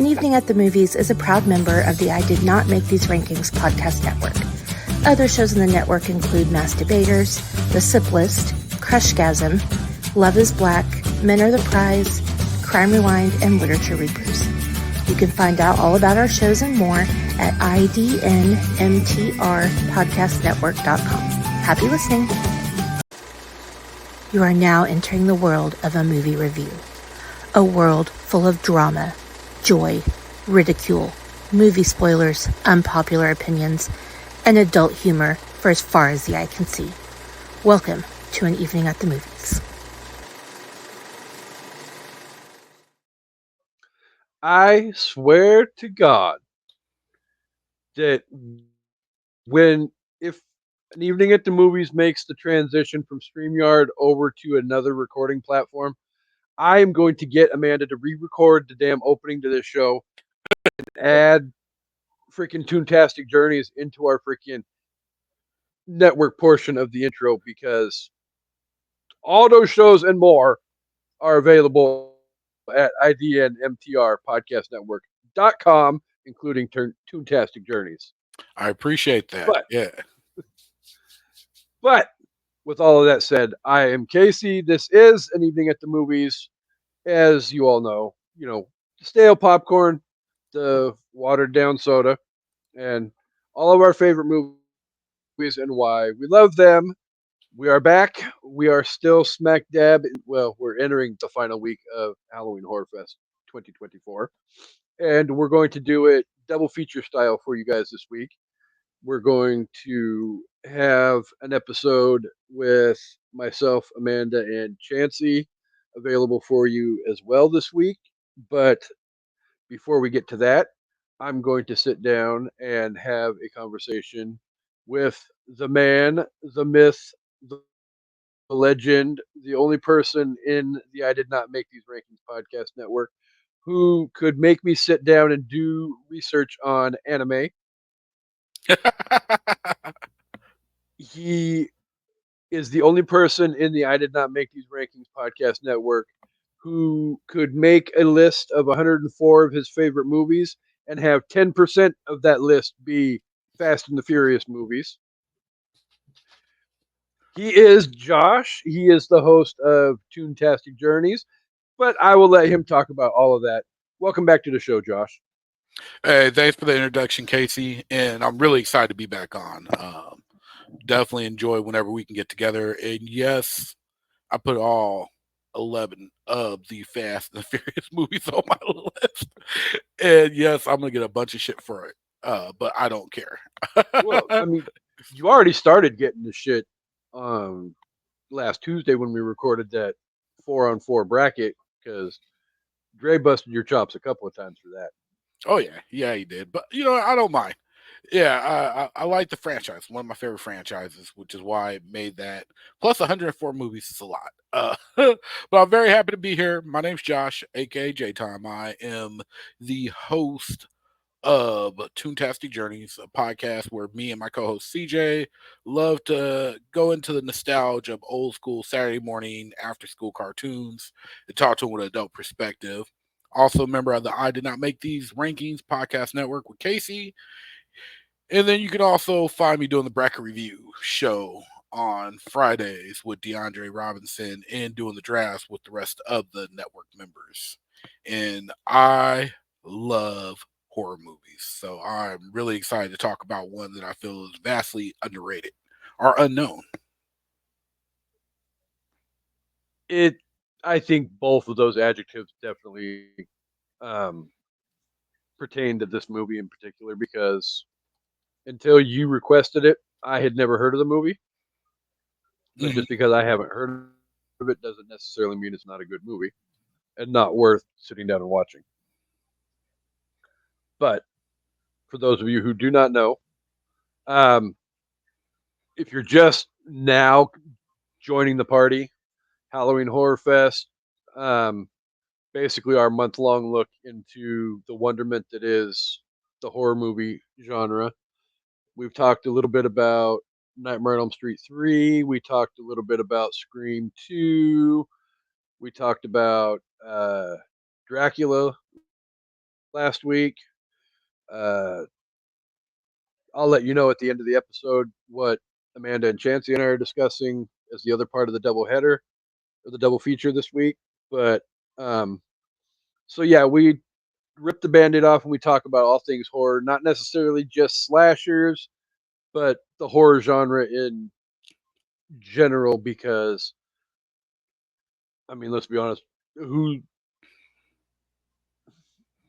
Evening at the Movies is a proud member of the I Did Not Make These Rankings podcast network. Other shows in the network include Mass Debaters, The Sip List, Crushgasm, Love is Black, Men Are the Prize, Crime Rewind, and Literature Reapers. You can find out all about our shows and more at idnmtrpodcastnetwork.com. Happy listening. You are now entering the world of a movie review. A world full of drama, joy, ridicule, movie spoilers, unpopular opinions, and adult humor for as far as the eye can see. Welcome to An Evening at the Movies. I swear to God that if An Evening at the Movies makes the transition from StreamYard over to another recording platform, I am going to get Amanda to re-record the damn opening to this show and add freaking Toontastic Journeys into our freaking network portion of the intro, because all those shows and more are available at idnmtrpodcastnetwork.com, including Toontastic Journeys. I appreciate that. But with all of that said, I am Kasey. This is An Evening at the Movies. As you all know, stale popcorn, the watered down soda, and all of our favorite movies and why we love them. We are back. We are still smack dab. Well, we're entering the final week of Halloween Horror Fest 2024. And we're going to do it double feature style for you guys this week. We're going to have an episode with myself, Amanda, and Chansey available for you as well this week. But before we get to that, I'm going to sit down and have a conversation with the man, the myth, the legend, the only person in the I Did Not Make These Rankings podcast network who could make me sit down and do research on anime. He is the only person in the I Did Not Make These Rankings podcast network who could make a list of 104 of his favorite movies and have 10% of that list be Fast and the Furious movies. He is Josh. He is the host of Toontastic Journeys, but I will let him talk about all of that. Welcome back to the show, Josh. Hey, thanks for the introduction, Kasey, and I'm really excited to be back on. Definitely enjoy whenever we can get together. And yes, I put all 11 of the Fast and the Furious movies on my list. And yes, I'm going to get a bunch of shit for it, but I don't care. Well, I mean, you already started getting the shit last Tuesday when we recorded that 4-on-4 bracket, because Dre busted your chops a couple of times for that. Oh, yeah, he did. But, I don't mind. Yeah, I like the franchise. One of my favorite franchises, which is why I made that. Plus, 104 movies is a lot. But I'm very happy to be here. My name's Josh, a.k.a. J-Time. I am the host of Toontastic Journeys, a podcast where me and my co-host CJ love to go into the nostalgia of old school Saturday morning after school cartoons and talk to them with an adult perspective. Also a member of the I Did Not Make These Rankings podcast network with Kasey. And then you can also find me doing the bracket review show on Fridays with DeAndre Robinson and doing the drafts with the rest of the network members. And I love horror movies. So I'm really excited to talk about one that I feel is vastly underrated or unknown. I think both of those adjectives definitely pertain to this movie in particular, because until you requested it, I had never heard of the movie. But just because I haven't heard of it doesn't necessarily mean it's not a good movie and not worth sitting down and watching. But for those of you who do not know, if you're just now joining the party, Halloween Horror Fest, basically our month-long look into the wonderment that is the horror movie genre. We've talked a little bit about Nightmare on Elm Street 3. We talked a little bit about Scream 2. We talked about Dracula last week. Uh, I'll let you know at the end of the episode what Amanda and Chancey and I are discussing as the other part of the double header or the double feature this week. But um, so yeah, we rip the band-aid off and we talk about all things horror, not necessarily just slashers, but the horror genre in general. Because I mean, let's be honest, who?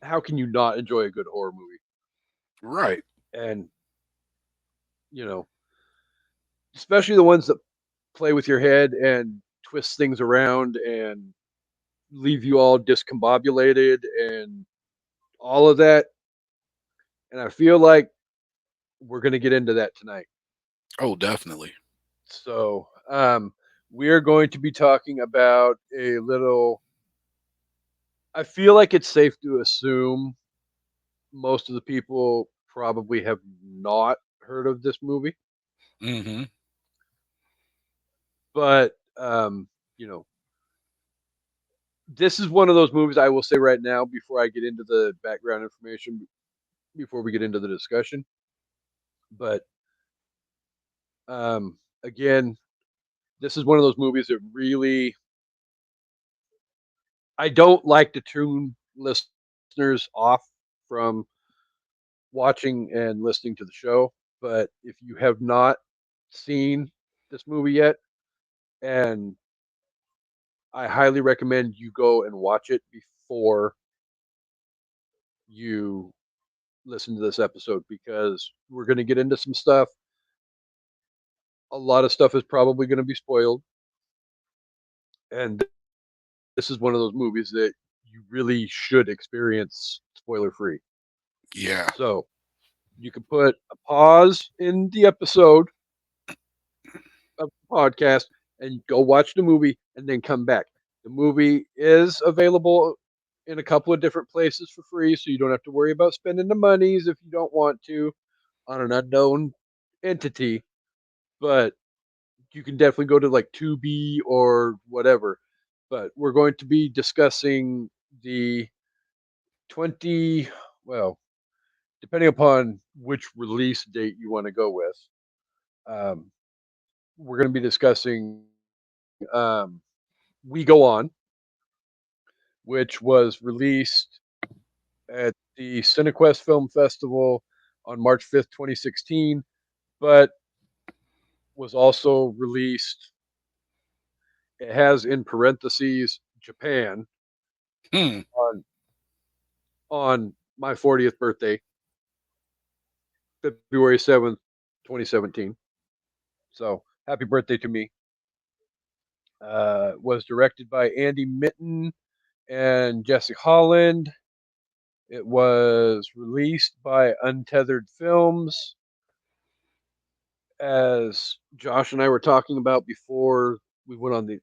How can you not enjoy a good horror movie? Right. And you know, especially the ones that play with your head and twist things around and leave you all discombobulated and all of that. And I feel like we're going to get into that tonight. Oh, definitely. So, we are going to be talking about a little. I feel like it's safe to assume most of the people probably have not heard of this movie, Mm-hmm. but you know, this is one of those movies I will say right now before I get into the background information, before we get into the discussion. But again, this is one of those movies that really I don't like to tune listeners off from watching and listening to the show. But if you have not seen this movie yet, and I highly recommend you go and watch it before you listen to this episode, because we're going to get into some stuff. A lot of stuff is probably going to be spoiled, and this is one of those movies that you really should experience spoiler free. Yeah. So you can put a pause in the episode of the podcast and go watch the movie and then come back. The movie is available in a couple of different places for free, so you don't have to worry about spending the monies if you don't want to on an unknown entity. But you can definitely go to like Tubi or whatever. But we're going to be discussing the 20, well, depending upon which release date you want to go with. Um, we're going to be discussing We Go On, which was released at the Cinequest Film Festival on March 5th, 2016, but was also released. It has in parentheses Japan Hmm. on my 40th birthday, February 7th, 2017. So happy birthday to me. Was directed by Andy Mitten and Jesse Holland. It was released by Untethered Films. As Josh and I were talking about before we went on the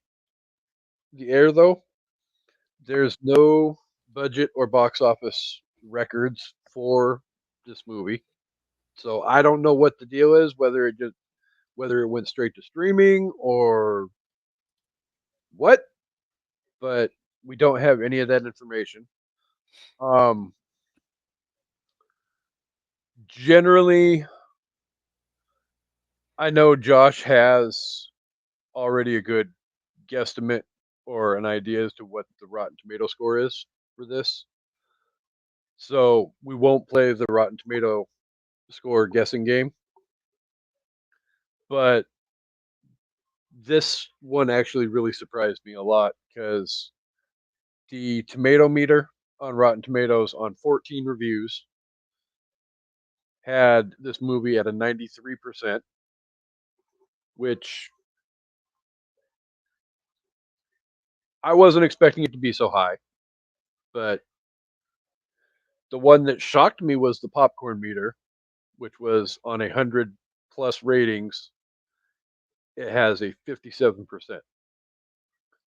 air, though, there's no budget or box office records for this movie. So I don't know what the deal is, whether it went straight to streaming or what, but we don't have any of that information. Um, Generally, I know Josh has already a good guesstimate or an idea as to what the Rotten Tomato score is for this. So we won't play the Rotten Tomato score guessing game. But this one actually really surprised me a lot because the tomato meter on Rotten Tomatoes on 14 reviews had this movie at a 93%, which I wasn't expecting it to be so high. But the one that shocked me was the popcorn meter, which was on 100 plus ratings. It has a 57%.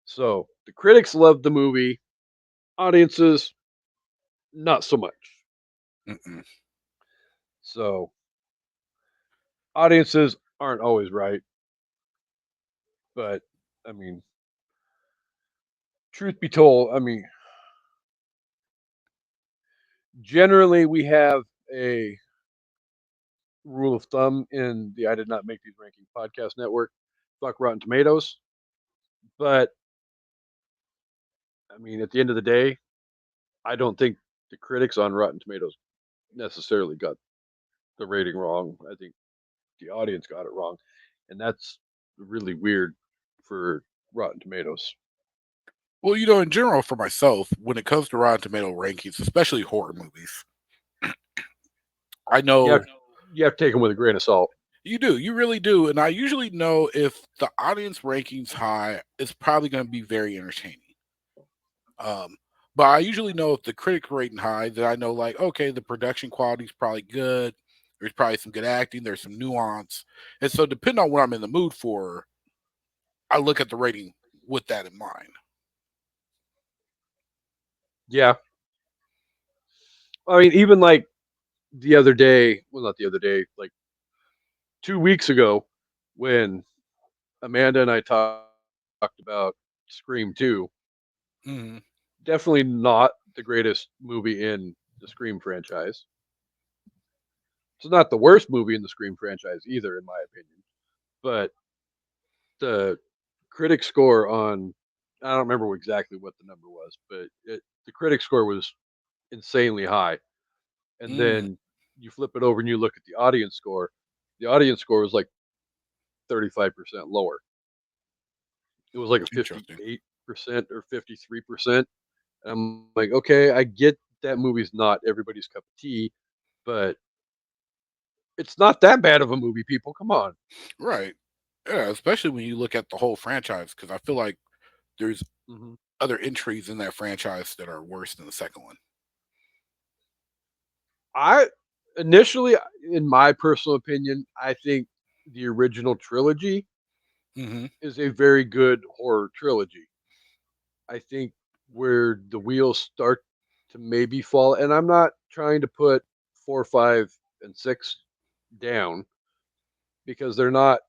So the critics loved the movie, audiences not so much. Mm-mm. So audiences aren't always right, but I mean, truth be told, I mean, Generally, we have a rule of thumb in the I Did Not Make These Rankings podcast network. Fuck Rotten Tomatoes. But I mean, at the end of the day, I don't think the critics on Rotten Tomatoes necessarily got the rating wrong. I think the audience got it wrong, and that's really weird for Rotten Tomatoes. Well, in general, for myself, when it comes to Rotten Tomato rankings, especially horror movies, I You have know you have to take them with a grain of salt. you do, you really do, and I usually know if the audience rankings high, it's probably going to be very entertaining. Um, but I usually know if the critic rating high, that I know like, okay, the production quality is probably good. There's probably some good acting. There's some nuance, and so depending on what I'm in the mood for, I look at the rating with that in mind. Yeah, I mean, even like the other day, well, not the other day, like 2 weeks ago, when Amanda and I talked about Scream 2, Hmm. definitely not the greatest movie in the Scream franchise. It's not the worst movie in the Scream franchise either, in my opinion. But the critic score on, I don't remember exactly what the number was, but the critic score was insanely high. And Mm, then you flip it over and you look at the audience score. The audience score was like 35% lower. It was like a interesting. 58% or 53%. And I'm like, okay, I get that movie's not everybody's cup of tea, but it's not that bad of a movie, people. Come on. Right. Yeah, especially when you look at the whole franchise, because I feel like there's Hmm. other entries in that franchise that are worse than the second one. I initially, in my personal opinion, I think the original trilogy Hmm. is a very good horror trilogy. I think where the wheels start to maybe fall, and I'm not trying to put 4, 5, and 6 down because they're not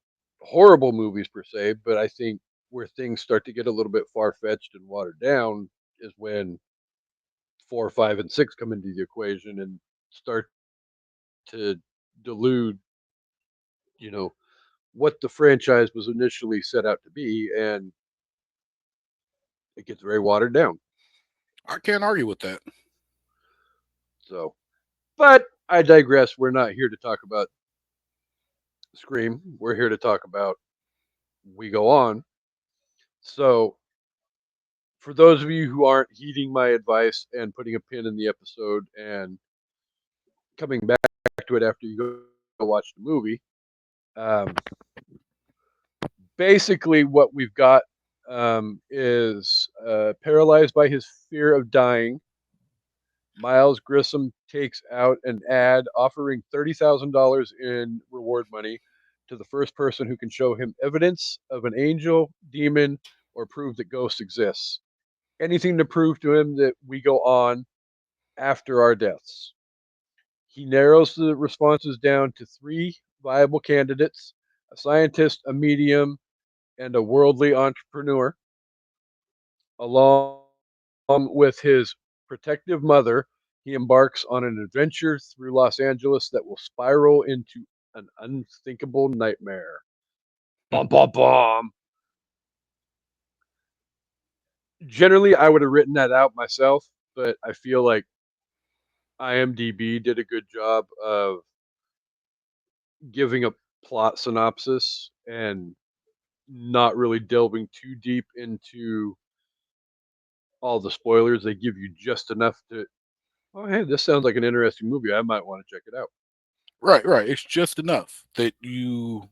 horrible movies per se, but I think where things start to get a little bit far fetched and watered down is when 4, 5, and 6 come into the equation and start to delude, you know, what the franchise was initially set out to be, and it gets very watered down. I can't argue with that. So, but I digress. We're not here to talk about Scream. We're here to talk about We Go On. So, for those of you who aren't heeding my advice and putting a pin in the episode and coming back to it after you go watch the movie, um, basically what we've got is paralyzed by his fear of dying. Miles Grissom takes out an ad offering $30,000 in reward money to the first person who can show him evidence of an angel, demon, or prove that ghosts exist. Anything to prove to him that we go on after our deaths. He narrows the responses down to three viable candidates: a scientist, a medium, and a worldly entrepreneur, along with his protective mother. He embarks on an adventure through Los Angeles that will spiral into an unthinkable nightmare. Bum bum bum. Generally, I would have written that out myself, but I feel like IMDb did a good job of giving a plot synopsis and not really delving too deep into all the spoilers. They give you just enough to, oh, hey, this sounds like an interesting movie. I might want to check it out. Right, right. It's just enough that you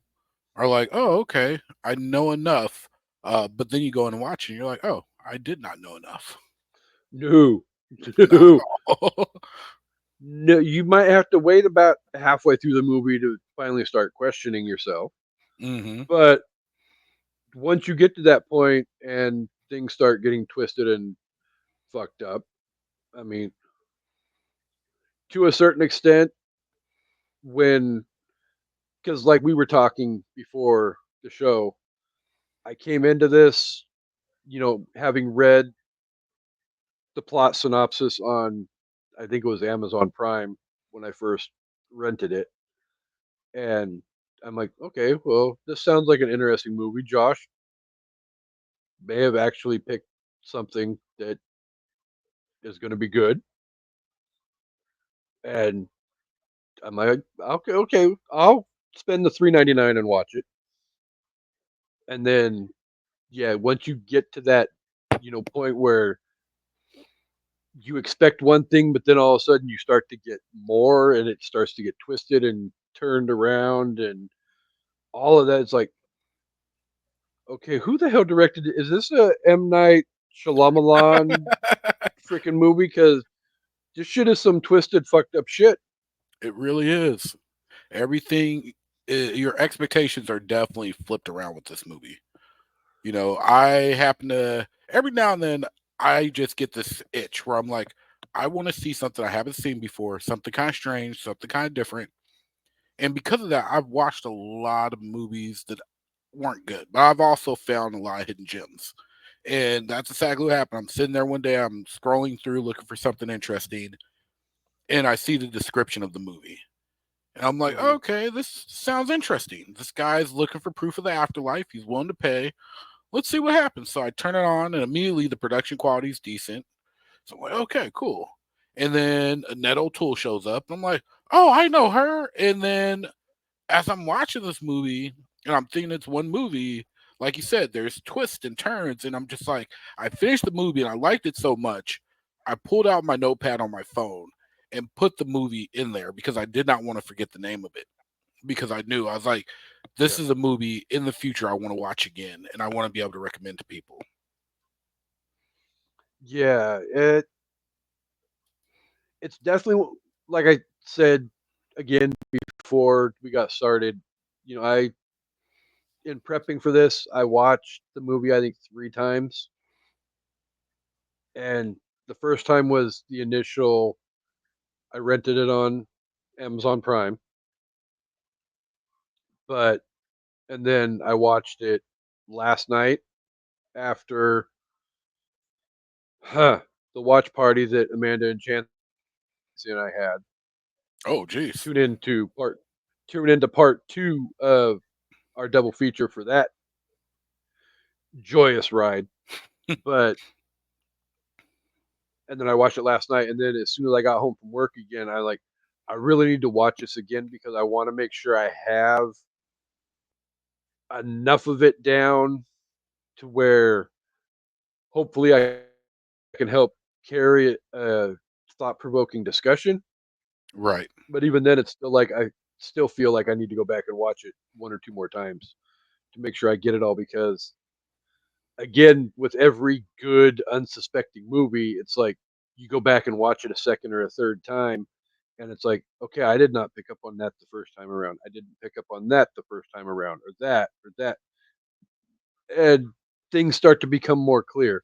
are like, oh, okay, I know enough. But then you go and watch and you're like, oh, I did not know enough. No, Not no, at all. no. You might have to wait about halfway through the movie to finally start questioning yourself. Hmm. But once you get to that point and things start getting twisted and fucked up, I mean, to a certain extent, when, because like we were talking before the show, I came into this, having read the plot synopsis on I think it was Amazon Prime when I first rented it, and I'm like, okay, well, this sounds like an interesting movie. Josh may have actually picked something that is going to be good, and I'm like, okay, okay, I'll spend the 3.99 and watch it, and then yeah, once you get to that, point where you expect one thing, but then all of a sudden you start to get more, and it starts to get twisted and turned around, and all of that. It's like, okay, who the hell directed it? Is this a M Night Shyamalan freaking movie? Because this shit is some twisted, fucked up shit. It really is. Everything, your expectations are definitely flipped around with this movie. I happen to every now and then I just get this itch where I'm like, I want to see something I haven't seen before, something kind of strange, something kind of different. And because of that, I've watched a lot of movies that weren't good, but I've also found a lot of hidden gems. And that's exactly what happened. I'm sitting there one day, I'm scrolling through looking for something interesting, and I see the description of the movie. And I'm like, Hmm. okay, this sounds interesting. This guy's looking for proof of the afterlife. He's willing to pay. Let's see what happens. So I turn it on, and immediately the production quality is decent. So I'm like, okay, cool. And then Annette O'Toole shows up, and I'm like, oh, I know her. And then as I'm watching this movie, and I'm thinking it's one movie, like you said, there's twists and turns, and I'm just like, I finished the movie and I liked it so much, I pulled out my notepad on my phone and put the movie in there because I did not want to forget the name of it. Because I knew I was like, this Yeah, is a movie in the future I want to watch again, and I want to be able to recommend to people. yeah. It's definitely like I said again before we got started. I in prepping for this, I watched the movie I think 3 times, and the first time was the initial. I rented it on Amazon Prime, but and then I watched it last night after huh, the watch party that Amanda and Chancey and I had. Oh, geez. Tune into part Tune into part two of our double feature for that joyous ride. But and then I watched it last night, and then as soon as I got home from work again, I really need to watch this again because I want to make sure I have enough of it down to where hopefully I can help carry a thought provoking discussion. Right. But even then, it's still like I still feel like I need to go back and watch it one or two more times to make sure I get it all because again, with every good unsuspecting movie, it's like you go back and watch it a second or a third time, and it's like, okay, I did not pick up on that the first time around. I didn't pick up on that the first time around, or that, and things start to become more clear.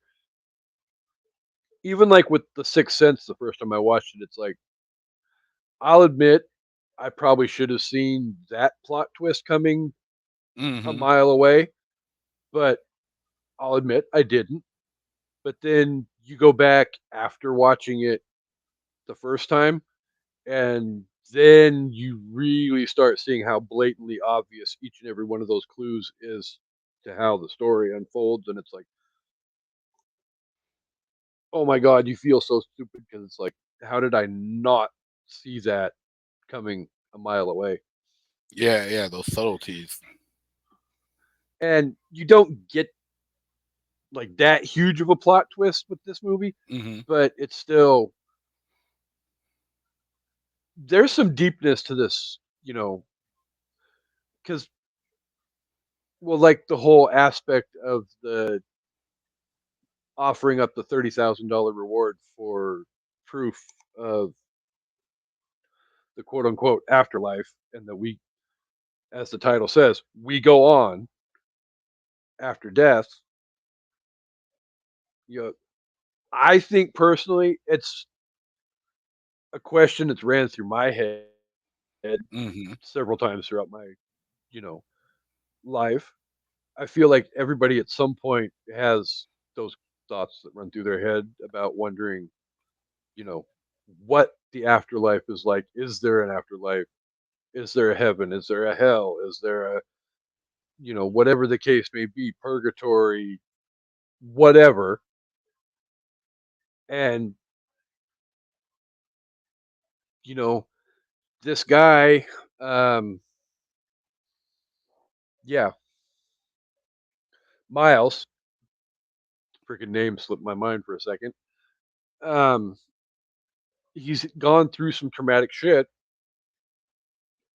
Even like with The Sixth Sense, the first time I watched it, it's like I'll admit I probably should have seen that plot twist coming a Mm-hmm. mile away, but I'll admit I didn't. But then you go back after watching it the first time, and then you really start seeing how blatantly obvious each and every one of those clues is to how the story unfolds. And it's like, oh my God, you feel so stupid because it's like, how did I not see that coming a mile away? Yeah, yeah, those subtleties. And you don't get like that huge of a plot twist with this movie, Mm-hmm. but it's still there's some deepness to this, because well, like the whole aspect of the offering up the $30,000 reward for proof of the quote unquote afterlife, and that we, as the title says, we go on after death. You know, I think personally, it's a question that's ran through my head Mm-hmm. several times throughout my, you know, life. I feel like everybody at some point has those thoughts that run through their head about wondering, you know, what the afterlife is like. Is there an afterlife? Is there a heaven? Is there a hell? Is there a, whatever the case may be, purgatory, whatever. And, you know, this guy, um, yeah, Miles, freaking name slipped my mind for a second. Um, he's gone through some traumatic shit,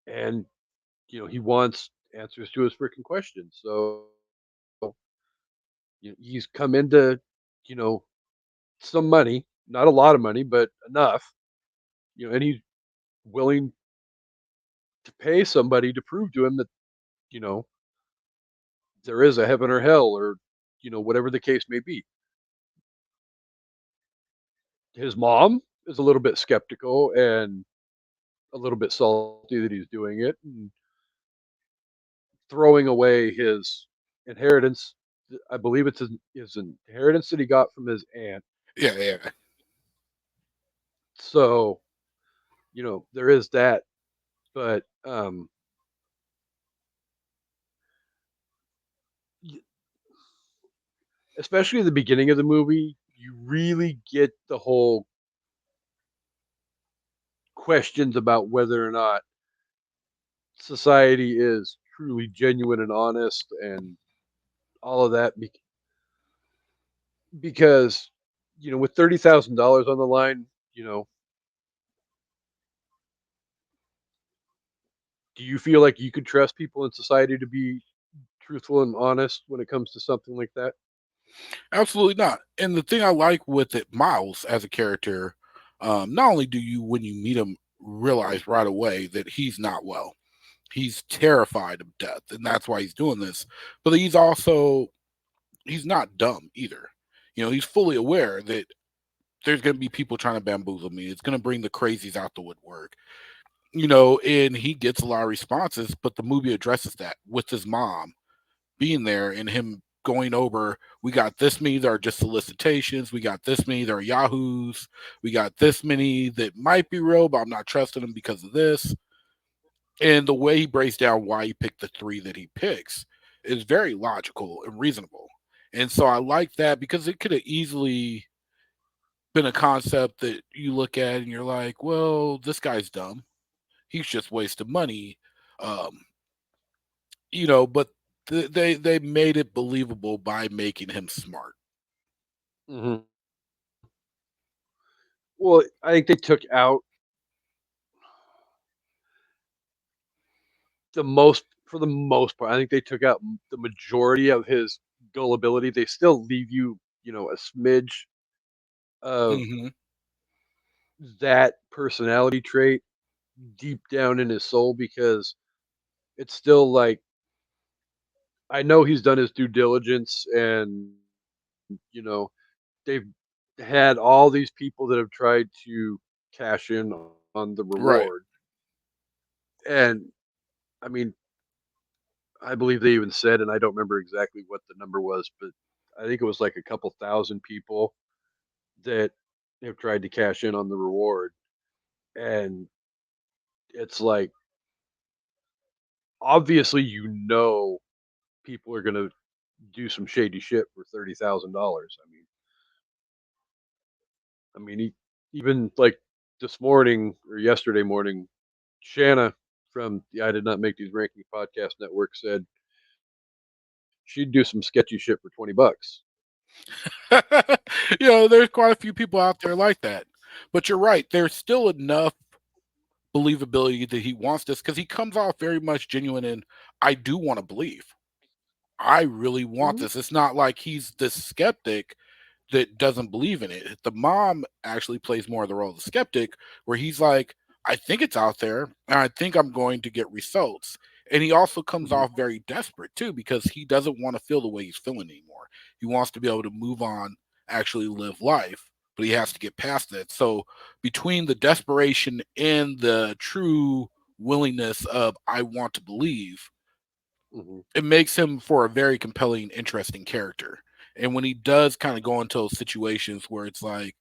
and he wants answers to his freaking questions. So he's come into, you know, some money, not a lot of money, but enough, and he's willing to pay somebody to prove to him that, you know, there is a heaven or hell, or, whatever the case may be. His mom is a little bit skeptical and a little bit salty that he's doing it and throwing away his inheritance. I believe it's his inheritance that he got from his aunt. Yeah, yeah. So, there is that. But y- especially at the beginning of the movie, you really get the whole questions about whether or not society is truly genuine and honest and all of that because with $30,000 on the line, do you feel like you could trust people in society to be truthful and honest when it comes to something like that? Absolutely not. And the thing I like with it, Miles as a character, not only do you, when you meet him, realize right away that he's not well. He's terrified of death, and that's why he's doing this. But he's not dumb either. He's fully aware that there's going to be people trying to bamboozle me. It's going to bring the crazies out the woodwork. And he gets a lot of responses, but the movie addresses that with his mom being there and him going over, we got this many that are just solicitations, we got this many that are yahoos, we got this many that might be real, but I'm not trusting them because of this. And the way he breaks down why he picked the three that he picks is very logical and reasonable. And so I like that because it could have easily been a concept that you look at and you're like, well, this guy's dumb. He's just wasting money. Um, but they made it believable by making him smart. Hmm. Well, I think they took out for the most part. I think they took out the majority of his gullibility. They still leave you, a smidge of Hmm. that personality trait deep down in his soul because it's still like I know he's done his due diligence and they've had all these people that have tried to cash in on the reward. Right. And I mean, I believe they even said, and I don't remember exactly what the number was, but I think it was like a couple thousand people that have tried to cash in on the reward. And it's like, obviously, people are going to do some shady shit for $30,000. Even like this morning or yesterday morning, Shanna from the I Did Not Make These Rankings podcast network said she'd do some sketchy shit for $20. There's quite a few people out there like that. But you're right. There's still enough believability that he wants this because he comes off very much genuine and I do want to believe. I really want Mhm. this. It's not like he's this skeptic that doesn't believe in it. The mom actually plays more of the role of the skeptic, where he's like, I think it's out there, and I think I'm going to get results. And he also comes Mhm. off very desperate too, because he doesn't want to feel the way he's feeling anymore. He wants to be able to move on, actually live life, but he has to get past that. So between the desperation and the true willingness of I want to believe, Mhm. it makes him for a very compelling, interesting character. And when he does kind of go into those situations where it's like,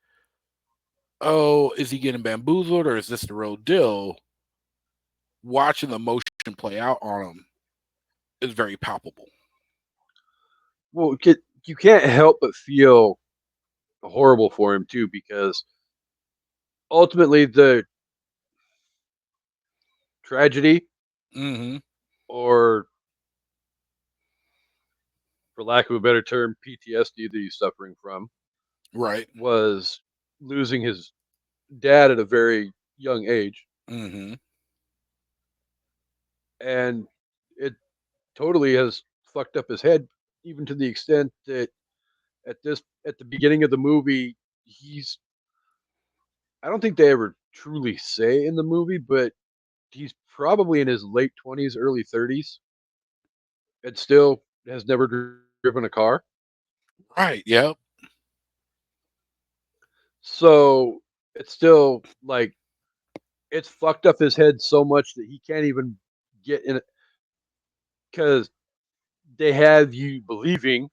oh, is he getting bamboozled or is this the real deal? Watching the emotion play out on him is very palpable. Well, you can't help but feel horrible for him too, because ultimately the tragedy, Mm-hmm. or for lack of a better term, PTSD that he's suffering from, Right. was losing his dad at a very young age, Mm-hmm. and it totally has fucked up his head, even to the extent that at the beginning of the movie, he's I don't think they ever truly say in the movie, but he's probably in his late 20s, early 30s, and still has never driven a car. Right. Yep. So it's still like it's fucked up his head so much that he can't even get in it, because they have you believing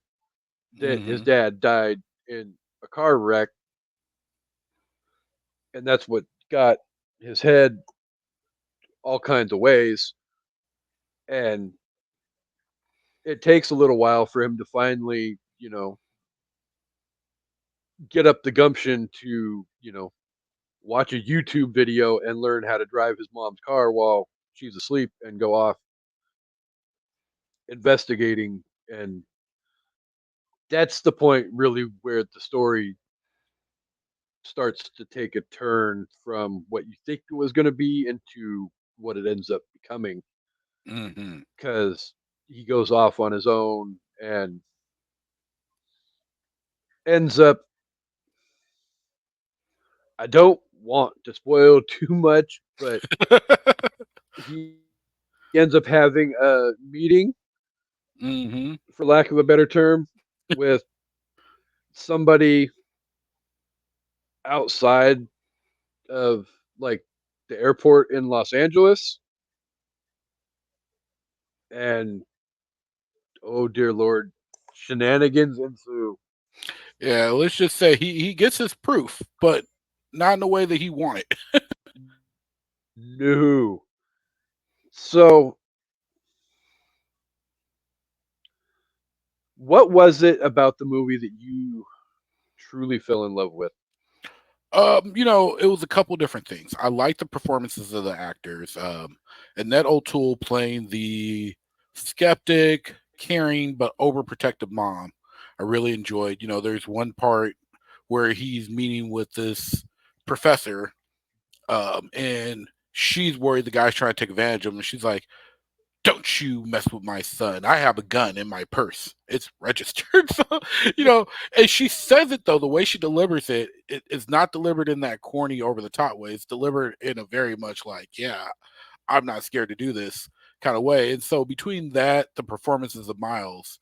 that his Mm-hmm. dad died in a car wreck, and that's what got his head all kinds of ways. And it takes a little while for him to finally, get up the gumption to, watch a YouTube video and learn how to drive his mom's car while she's asleep and go off investigating. And that's the point really where the story starts to take a turn from what you think it was going to be into what it ends up becoming, Mm-hmm. because he goes off on his own and ends up, I don't want to spoil too much, but he ends up having a meeting, Mm-hmm. for lack of a better term, with somebody outside of, like, the airport in Los Angeles. And oh dear Lord, shenanigans ensue. Yeah. Let's just say he gets his proof, but not in the way that he wanted. No. So, what was it about the movie that you truly fell in love with? It was a couple different things. I like the performances of the actors. Annette O'Toole playing the skeptic, caring but overprotective mom. I really enjoyed. There's one part where he's meeting with this professor, and she's worried the guy's trying to take advantage of him. And she's like, don't you mess with my son. I have a gun in my purse. It's registered. So, and she says it though, the way she delivers it is not delivered in that corny over the top way. It's delivered in a very much like, yeah, I'm not scared to do this kind of way. And so between that, the performances of Miles,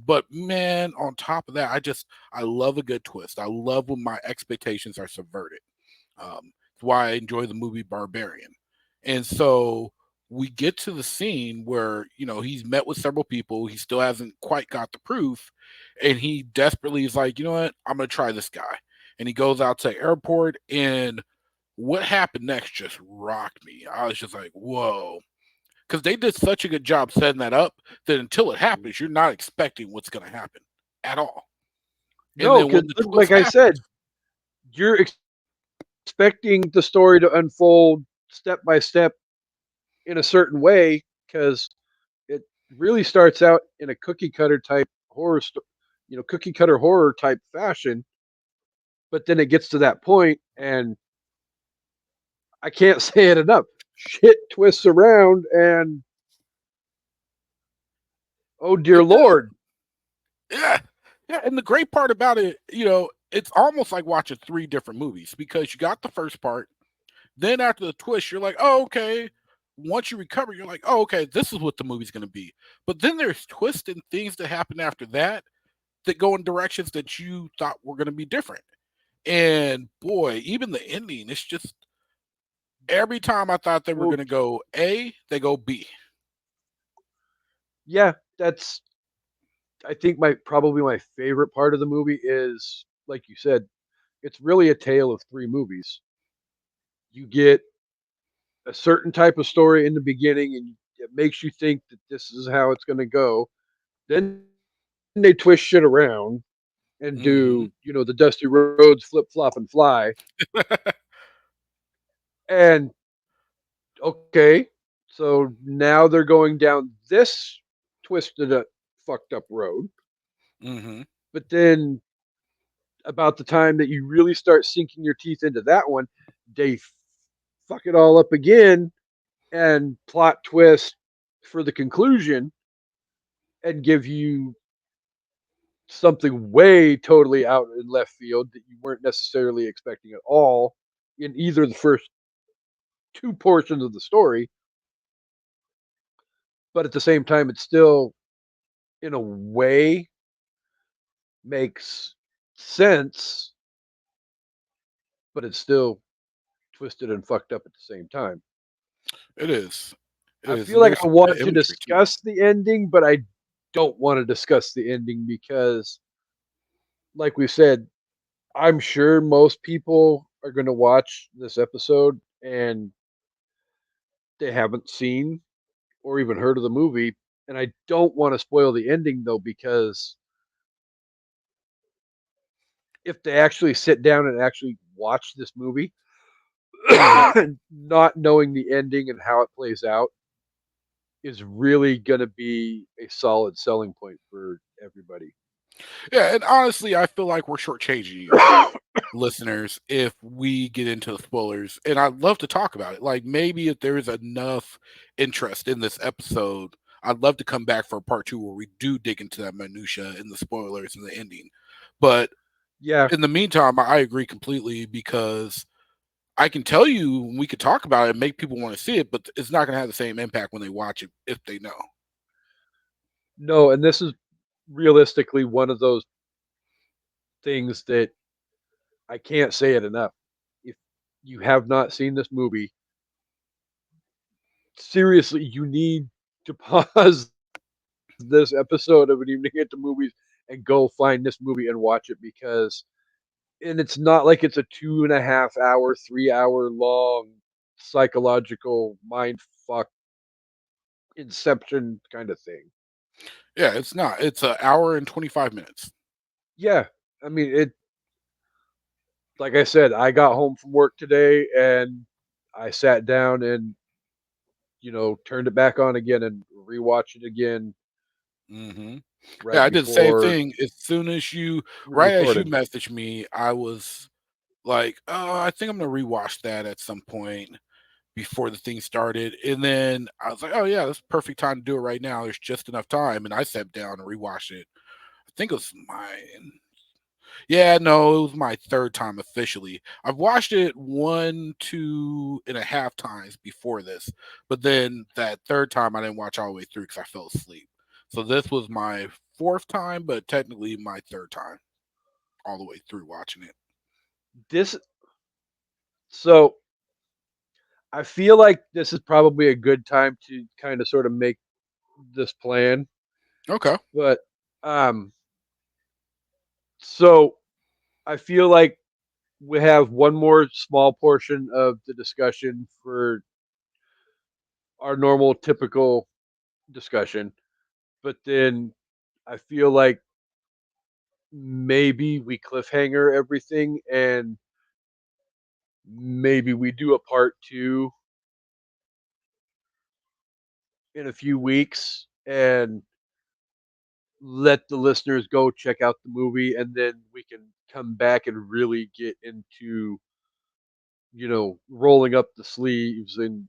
but man, on top of that, I love a good twist. I love when my expectations are subverted. It's why I enjoy the movie Barbarian. And so we get to the scene where, he's met with several people. He still hasn't quite got the proof. And he desperately is like, you know what? I'm going to try this guy. And he goes out to the airport. And what happened next just rocked me. I was just like, whoa. Because they did such a good job setting that up that until it happens, you're not expecting what's going to happen at all. And No, then because when the twist like I happens, said, you're expecting the story to unfold step by step in a certain way, because it really starts out in a cookie cutter type cookie cutter horror type fashion, but then it gets to that point, and I can't say it enough. Shit twists around, and oh dear it does. Lord, Yeah. Yeah. And the great part about it, it's almost like watching three different movies because you got the first part. Then after the twist, you're like, oh, okay. Once you recover, you're like, oh, okay, this is what the movie's going to be. But then there's twists and things that happen after that go in directions that you thought were going to be different. And boy, even the ending, it's just every time I thought they were well, going to go A, they go B. yeah, that's, I think, my probably my favorite part of the movie is, like you said, it's really a tale of three movies. You get a certain type of story in the beginning, and it makes you think that this is how it's going to go. Then they twist shit around and do, Hmm. the Dusty Roads flip flop and fly. And okay, so now they're going down this twisted up, fucked up road. Hmm. But then about the time that you really start sinking your teeth into that one, they fuck it all up again and plot twist for the conclusion and give you something way totally out in left field that you weren't necessarily expecting at all in either the first two portions of the story. But at the same time, it still, in a way, makes sense, but it's still twisted and fucked up at the same time. It is. It I is, feel and like there's I some good want to imagery too. discuss the ending, but I don't want to discuss the ending because, like we said, I'm sure most people are going to watch this episode and they haven't seen or even heard of the movie. And I don't want to spoil the ending though, because if they actually sit down and actually watch this movie, Hmm. not knowing the ending and how it plays out is really going to be a solid selling point for everybody. Yeah, and honestly, I feel like we're shortchanging you, listeners, if we get into the spoilers. And I'd love to talk about it. Like maybe if there is enough interest in this episode, I'd love to come back for part two where we do dig into that minutia and the spoilers and the ending. But Yeah, in the meantime, I agree completely because I can tell you we could talk about it and make people want to see it, but it's not going to have the same impact when they watch it if they know. no, and this is realistically one of those things that I can't say it enough. If you have not seen this movie, seriously, you need to pause this episode of an evening at the movies and go find this movie and watch it because, and it's not like it's a 2.5 hour, 3 hour long psychological mind fuck inception kind of thing. Yeah, it's not. It's an hour and 25 minutes. Yeah, I mean it. Like I said, I got home from work today and I sat down and turned it back on again and rewatched it again Hmm. Yeah, right I did the same before thing. As soon as we right as you recorded. messaged me, I was like, oh, I think I'm going to rewatch that at some point before the thing started. And then I was like, oh, yeah, that's perfect time to do it right now. There's just enough time. And I sat down and rewatched it. I think it was yeah, no, it was my third time officially. I've watched it 1, 2.5 times before this, but then that third time I didn't watch all the way through because I fell asleep. So this was my fourth time, but technically my third time all the way through watching it. This so I feel like this is probably a good time to kind of sort of make this plan, Okay. but um so I feel like we have one more small portion of the discussion for our normal typical discussion, but then I feel like maybe we cliffhanger everything and maybe we do a part 2 in a few weeks and let the listeners go check out the movie and then we can come back and really get into rolling up the sleeves and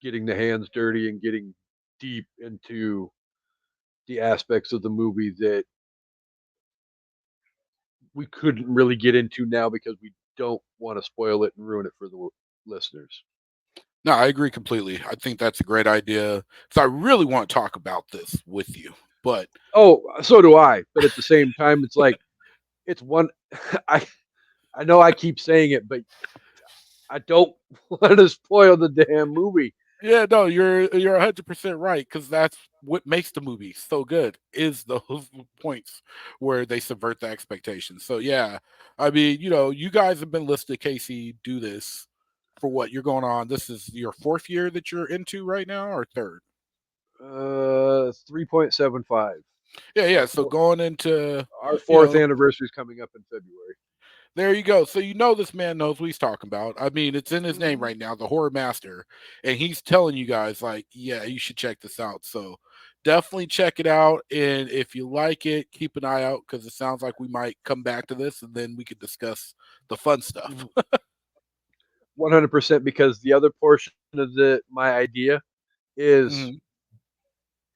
getting the hands dirty and getting deep into the aspects of the movie that we couldn't really get into now because we don't want to spoil it and ruin it for the listeners. No, I agree completely. I think that's a great idea. So I really want to talk about this with you, but Oh, so do I. But at the same time, it's like it's one. I I know I keep saying it, but I don't want to spoil the damn movie. Yeah, no, you're 100% right because that's what makes the movie so good is those points where they subvert the expectations. So yeah, I mean, you guys have been listening to Casey do this for what you're going on. This is your fourth year that you're into right now, or third? 3.75. Yeah, Our yeah. So four, going into, our you fourth know, anniversary is coming up in February. there you go. So this man knows what he's talking about. I mean, it's in his name Hmm. right now, the Horror Master, and he's telling you guys like, yeah, you should check this out. So definitely check it out, and if you like it, keep an eye out because it sounds like we might come back to this, and then we could discuss the fun stuff. 100%, because the other portion of my idea is Mhm.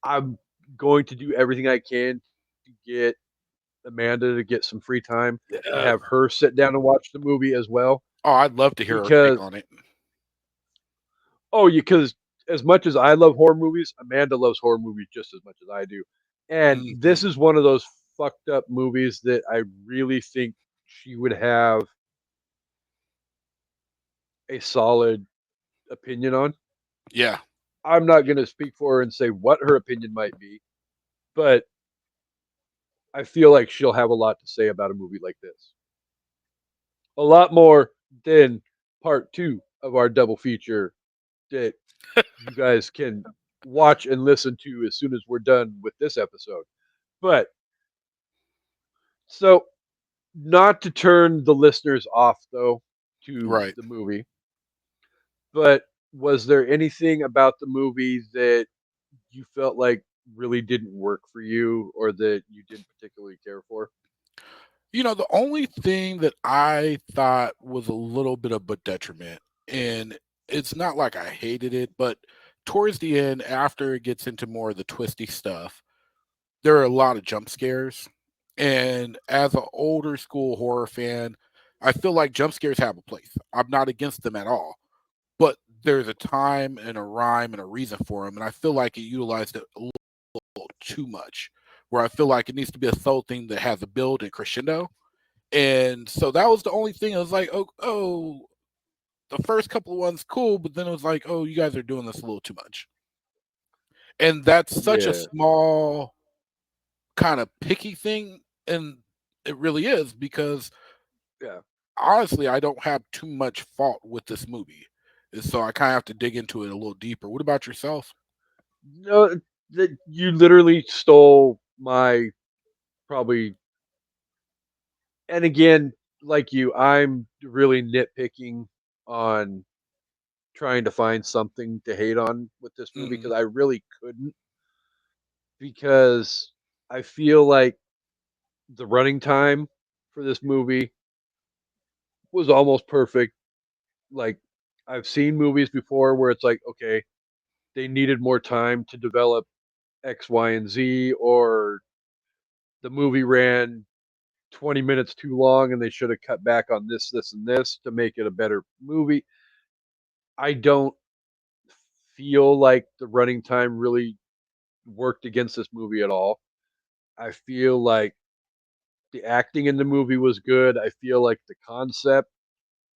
I'm going to do everything I can to get Amanda to get some free time to Uh, have her sit down and watch the movie as well. oh, I'd love to hear her take Because on it. because as much as I love horror movies, Amanda loves horror movies just as much as I do. And this Mhm. is one of those fucked up movies that I really think she would have a solid opinion on. Yeah, I'm not going to speak for her and say what her opinion might be, but I feel like she'll have a lot to say about a movie like this. A lot more than part two of our double feature that you guys can watch and listen to as soon as we're done with this episode. But so, not to turn the listeners off though to right. the movie, but was there anything about the movie that you felt like really didn't work for you or that you didn't particularly care for? The only thing that I thought was a little bit of a detriment, and it's not like I hated it, but towards the end, after it gets into more of the twisty stuff, there are a lot of jump scares. And as an older school horror fan, I feel like jump scares have a place. I'm not against them at all, but there's a time and a rhyme and a reason for them. And I feel like it utilized it a little too much, where I feel like it needs to be a soul thing that has a build and crescendo. And so that was the only thing. I was like, oh, the first couple of ones cool, but then it was like, oh, you guys are doing this a little too much. And that's such a Yeah, small kind of picky thing, and it really is because yeah. honestly, I don't have too much fault with this movie. And so I kind of have to dig into it a little deeper. What about yourself? No, that you literally stole my probably. And again, like you, I'm really nitpicking on trying to find something to hate on with this movie Hmm. because I really couldn't, because I feel like the running time for this movie was almost perfect. Like, I've seen movies before where it's like, okay, they needed more time to develop X, Y, and Z, or the movie ran 20 minutes too long and they should have cut back on this, this, and this to make it a better movie. I don't feel like the running time really worked against this movie at all. I feel like the acting in the movie was good. I feel like the concept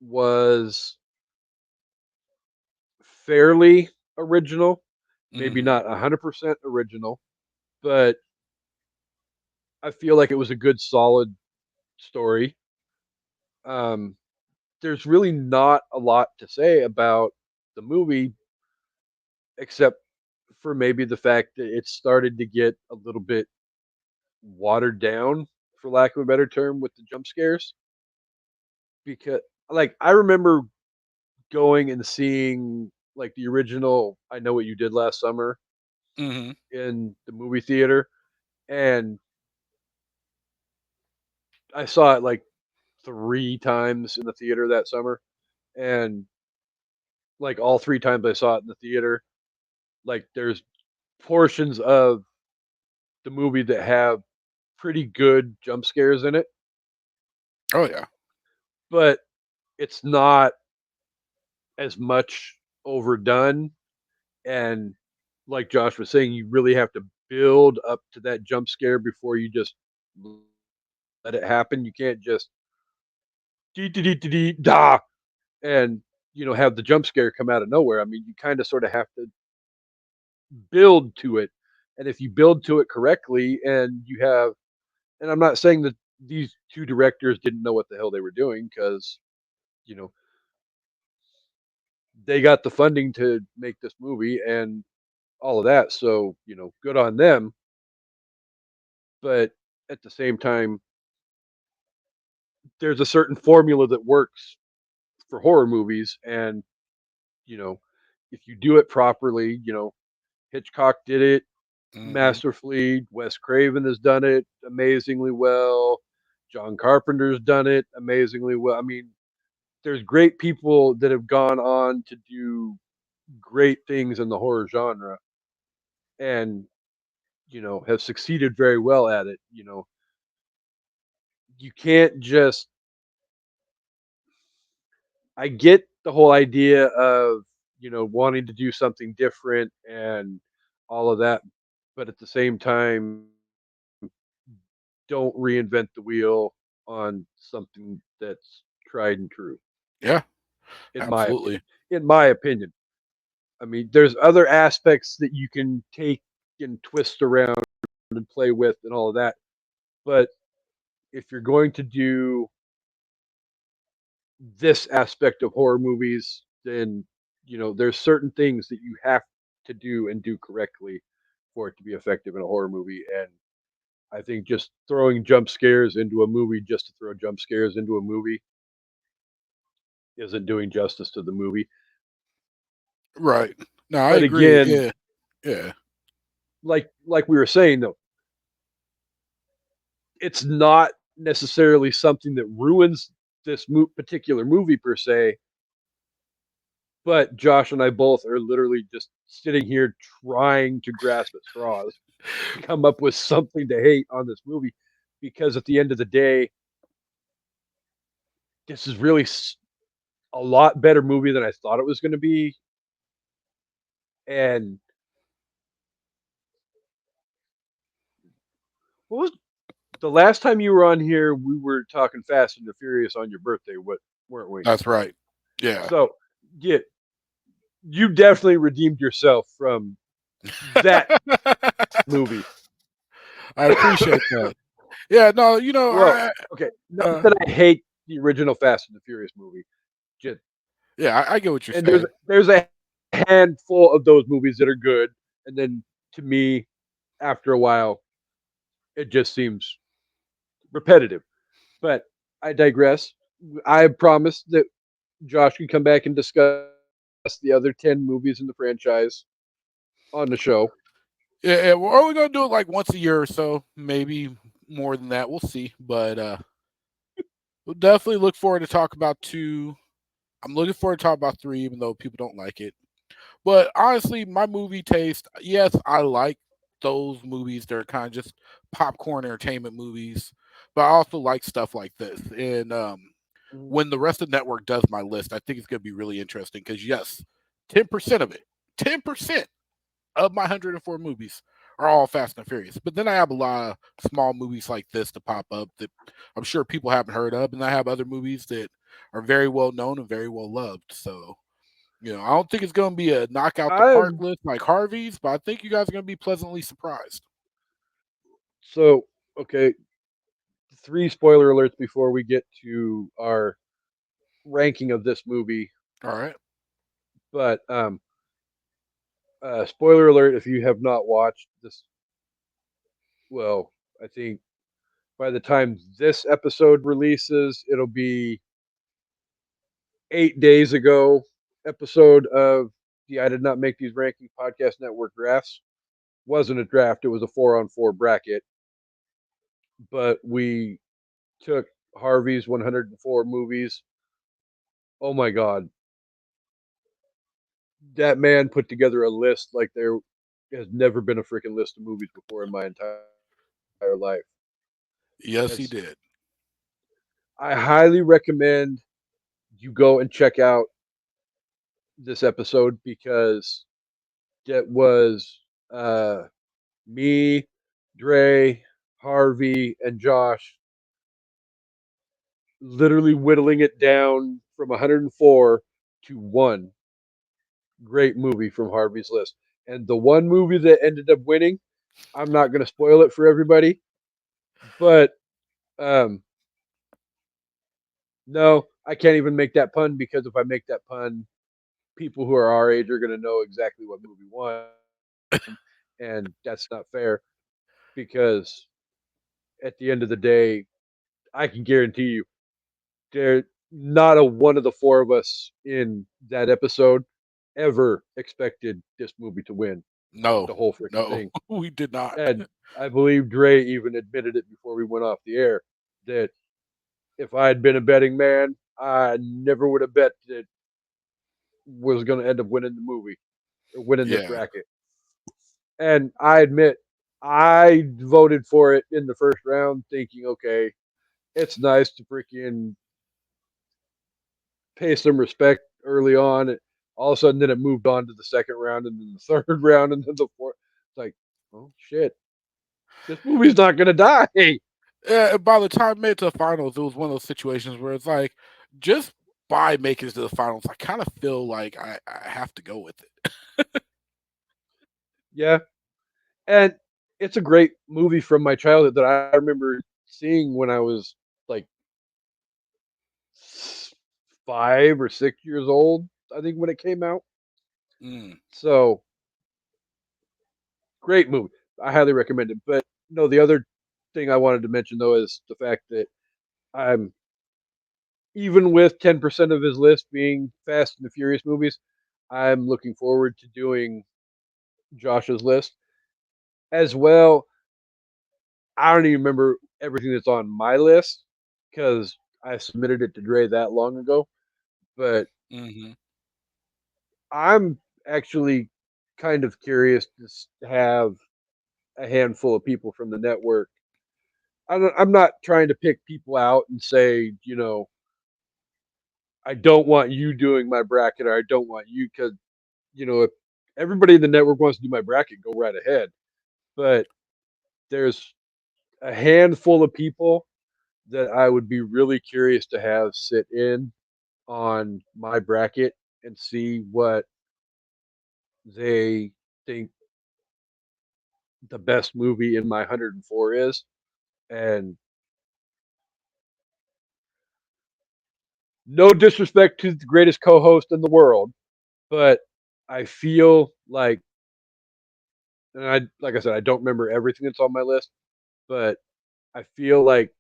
was fairly original, maybe Hmm. not 100% original, but I feel like it was a good, solid story. Um, there's really not a lot to say about the movie except for maybe the fact that it started to get a little bit watered down, for lack of a better term, with the jump scares. Because, like, I remember going and seeing like the original "I Know What You Did Last Summer" Hmm. in the movie theater, and I saw it like 3 times in the theater that summer, and like all 3 times I saw it in the theater, like there's portions of the movie that have pretty good jump scares in it, Oh yeah. but it's not as much overdone. And like Josh was saying, you really have to build up to that jump scare before you just let it happen. You can't just dee dee dee dee dee da, and have the jump scare come out of nowhere. I mean, you kind of sort of have to build to it. And if you build to it correctly and and I'm not saying that these two directors didn't know what the hell they were doing because, you know, they got the funding to make this movie and all of that. So, good on them. But at the same time, there's a certain formula that works for horror movies. And, you know, if you do it properly, Hitchcock did it Hmm. masterfully. Wes Craven has done it amazingly well. John Carpenter's done it amazingly well. I mean, there's great people that have gone on to do great things in the horror genre and, have succeeded very well at it. You can't just I get the whole idea of, wanting to do something different and all of that, but at the same time, don't reinvent the wheel on something that's tried and true, Yeah, in my absolutely. opinion. In my opinion. I mean, there's other aspects that you can take and twist around and play with and all of that. But if you're going to do this aspect of horror movies, then there's certain things that you have to do and do correctly for it to be effective in a horror movie. And I think just throwing jump scares into a movie just to throw jump scares into a movie isn't doing justice to the movie. Right. No, I But agree. again, Yeah. Yeah. like we were saying though, it's not necessarily something that ruins this particular movie per se. But Josh and I both are literally just sitting here trying to grasp at straws to come up with something to hate on this movie because at the end of the day, this is really a lot better movie than I thought it was going to be. And what was the last time you were on here? We were talking Fast and the Furious on your birthday, what weren't we? That's right. Yeah. So, yeah, you definitely redeemed yourself from that movie. I appreciate that. Yeah, no, Well, okay, not uh that I hate the original Fast and the Furious movie. Just yeah, I get what you're and there's saying. there's a handful of those movies that are good, and then to me, after a while, it just seems repetitive. But I digress. I promise that Josh can come back and discuss the other 10 movies in the franchise on the show. Yeah, yeah, we're only gonna do it like once a year or so, maybe more than that. We'll see. But we'll definitely look forward to talk about two. I'm looking forward to talk about three, even though people don't like it. But honestly, my movie taste, yes, I like those movies. They're kind of just popcorn entertainment movies. But I also like stuff like this. And Mhm. when the rest of the network does my list, I think it's going to be really interesting because, yes, 10% of it, 10% of my 104 movies are all Fast and Furious. But then I have a lot of small movies like this to pop up that I'm sure people haven't heard of. And I have other movies that are very well known and very well loved. So I don't think it's going to be a knockout the park I'm list like Harvey's, but I think you guys are going to be pleasantly surprised. so okay. Three spoiler alerts before we get to our ranking of this movie. All right. But spoiler alert: if you have not watched this, well, I think by the time this episode releases, it'll be 8 days ago episode of the I Did Not Make These Rankings Podcast Network drafts. Wasn't a draft; it was a 4-on-4 bracket. But we took Harvey's 104 movies. Oh my god, that man put together a list like there has never been a freaking list of movies before in my entire life. Yes, he That's did. I highly recommend you go and check out this episode because that was uh, me, Dre, Harvey, and Josh literally whittling it down from 104 to one great movie from Harvey's list. And the one movie that ended up winning, I'm not going to spoil it for everybody, but um, no, I can't even make that pun because if I make that pun, people who are our age are going to know exactly what movie won, and that's not fair because at the end of the day, I can guarantee you, there not a one of the four of us in that episode ever expected this movie to win No, the whole freaking no, thing. we did not. And I believe Dre even admitted it before we went off the air that if I had been a betting man, I never would have bet that was going to end up winning the movie or winning this Yeah. bracket. And I admit, I voted for it in the first round, thinking, okay, it's nice to freaking pay some respect early on. All of a sudden, then it moved on to the second round, and then the third round, and then the fourth. It's like, oh shit, this movie's not gonna die. Yeah, and by the time it made it to the finals, it was one of those situations where it's like, just by making it to the finals, I kind of feel like I have to go with it. Yeah, and it's a great movie from my childhood that I remember seeing when I was like 5 or 6 years old. I think when it came out. Mm, So great movie. I highly recommend it. But no, the other thing I wanted to mention though is the fact that I'm even with 10% of his list being Fast and the Furious movies, I'm looking forward to doing Josh's list as well. I don't even remember everything that's on my list because I submitted it to Dre that long ago. But hmm I'm actually kind of curious to have a handful of people from the network. I'm not trying to pick people out and say, I don't want you doing my bracket or I don't want you because, if everybody in the network wants to do my bracket, go right ahead. But there's a handful of people that I would be really curious to have sit in on my bracket and see what they think the best movie in my 104 is. And no disrespect to the greatest co-host in the world, but I feel and like I said, I don't remember everything that's on my list, but I feel like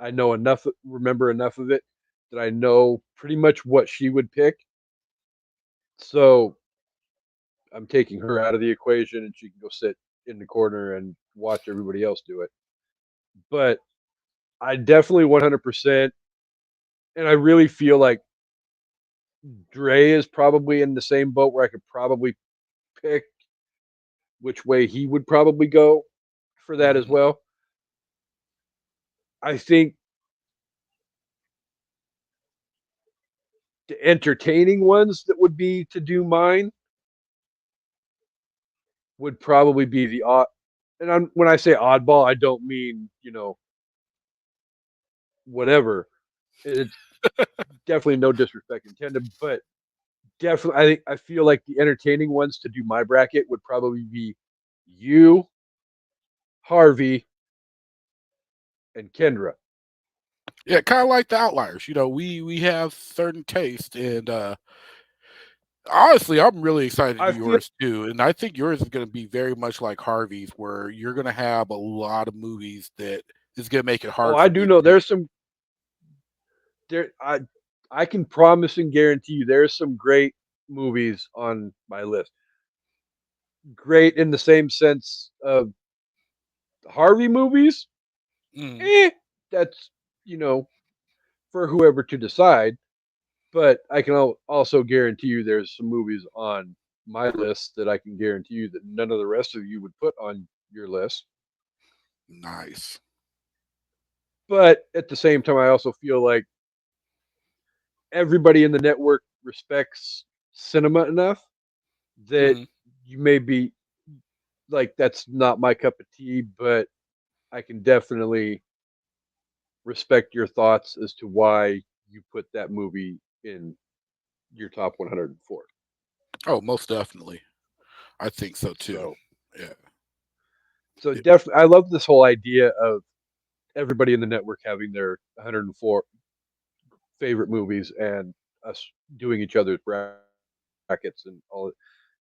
I know enough, remember enough of it that I know pretty much what she would pick. So I'm taking her out of the equation, and she can go sit in the corner and watch everybody else do it. But I definitely 100%, and I really feel like Dre is probably in the same boat where I could probably pick which way he would probably go for that as hmm well. I think the entertaining ones that would be to do mine would probably be the odd. And when I say oddball, I don't mean whatever. It's definitely no disrespect intended, but definitely I feel like the entertaining ones to do my bracket would probably be you, Harvey, and Kendra. Yeah, kind of like the outliers. We have certain taste, and honestly, I'm really excited to I do feel yours too. And I think yours is going to be very much like Harvey's, where you're going to have a lot of movies that is going to make it oh, hard I for do me know to. there's some there I can promise and guarantee you there's some great movies on my list. Great in the same sense of Harvey movies. Mm, Eh, that's you know for whoever to decide. But I can also guarantee you there's some movies on my list that I can guarantee you that none of the rest of you would put on your list. nice. But at the same time, I also feel like everybody in the network respects cinema enough that hmm you may be like, that's not my cup of tea, but I can definitely respect your thoughts as to why you put that movie in your top 104. Oh, most definitely. I think so too. So, Yeah. so Yeah. definitely, I love this whole idea of everybody in the network having their 104 favorite movies and us doing each other's brackets and all.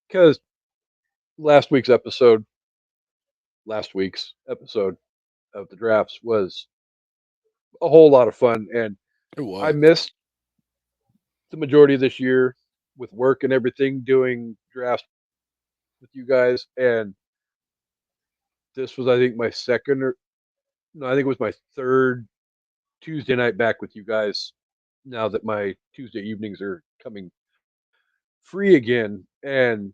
Because last week's episode, last week's episode of the drafts was a whole lot of fun, and It I was. missed the majority of this year with work and everything doing drafts with you guys, and this was I think my second or no, I think it was my third Tuesday night back with you guys. Now that my Tuesday evenings are coming free again, and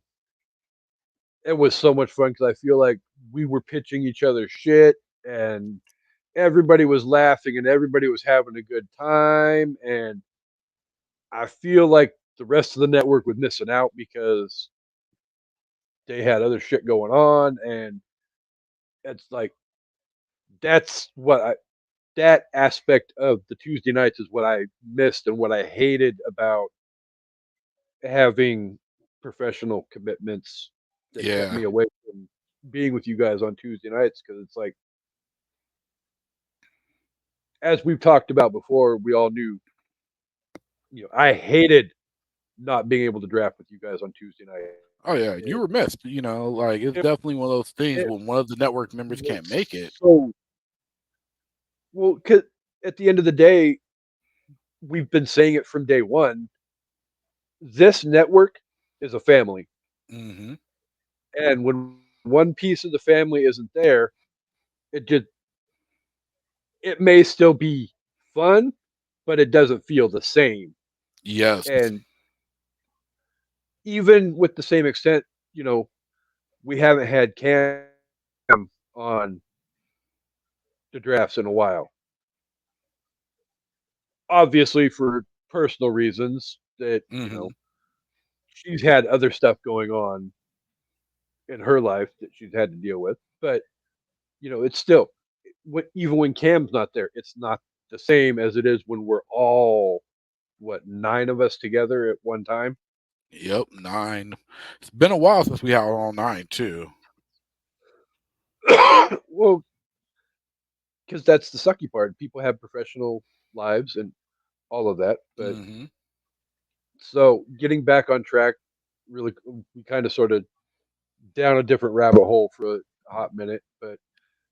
it was so much fun because I feel like we were pitching each other shit, and everybody was laughing, and everybody was having a good time, and I feel like the rest of the network was missing out because they had other shit going on, and it's like that's what I that aspect of the Tuesday nights is what I missed and what I hated about having professional commitments that kept Yeah. me away from being with you guys on Tuesday nights because it's like as we've talked about before, we all knew, I hated not being able to draft with you guys on Tuesday night. Oh yeah. You were missed. Like it's It, definitely one of those things it when one of the network members can't was make it. so well. 'Cause at the end of the day, we've been saying it from day one. This network is a family, Hmm. and when one piece of the family isn't there, it just it may still be fun, but it doesn't feel the same. Yes. And even with the same extent, you know, we haven't had Cam on the drafts in a while. Obviously, for personal reasons that Hmm. she's had other stuff going on in her life that she's had to deal with. But it's still even when Cam's not there, it's not the same as it is when we're all what 9 of us together at one time. Yep. 9. It's been a while since we had all 9 too. Well, because that's the sucky part. People have professional lives and all of that. But Hmm. so getting back on track, really, we kind of sort of down a different rabbit hole for a hot minute, but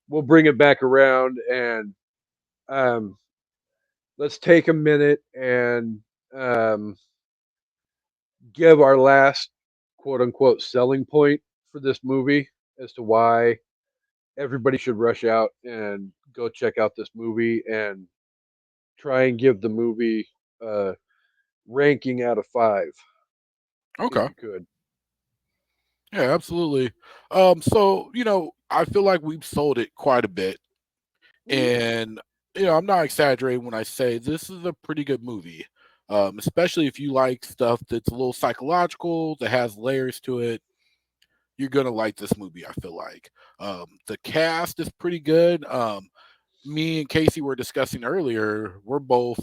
we'll bring it back around and um, let's take a minute and um, give our last quote unquote selling point for this movie as to why everybody should rush out and go check out this movie and try and give the movie a ranking out of 5 if Okay. you could. Yeah, absolutely. So I feel like we've sold it quite a bit, and I'm not exaggerating when I say this is a pretty good movie. Especially if you like stuff that's a little psychological, that has layers to it. You're gonna like this movie. I feel like the cast is pretty good. Me and Kasey were discussing earlier. We're both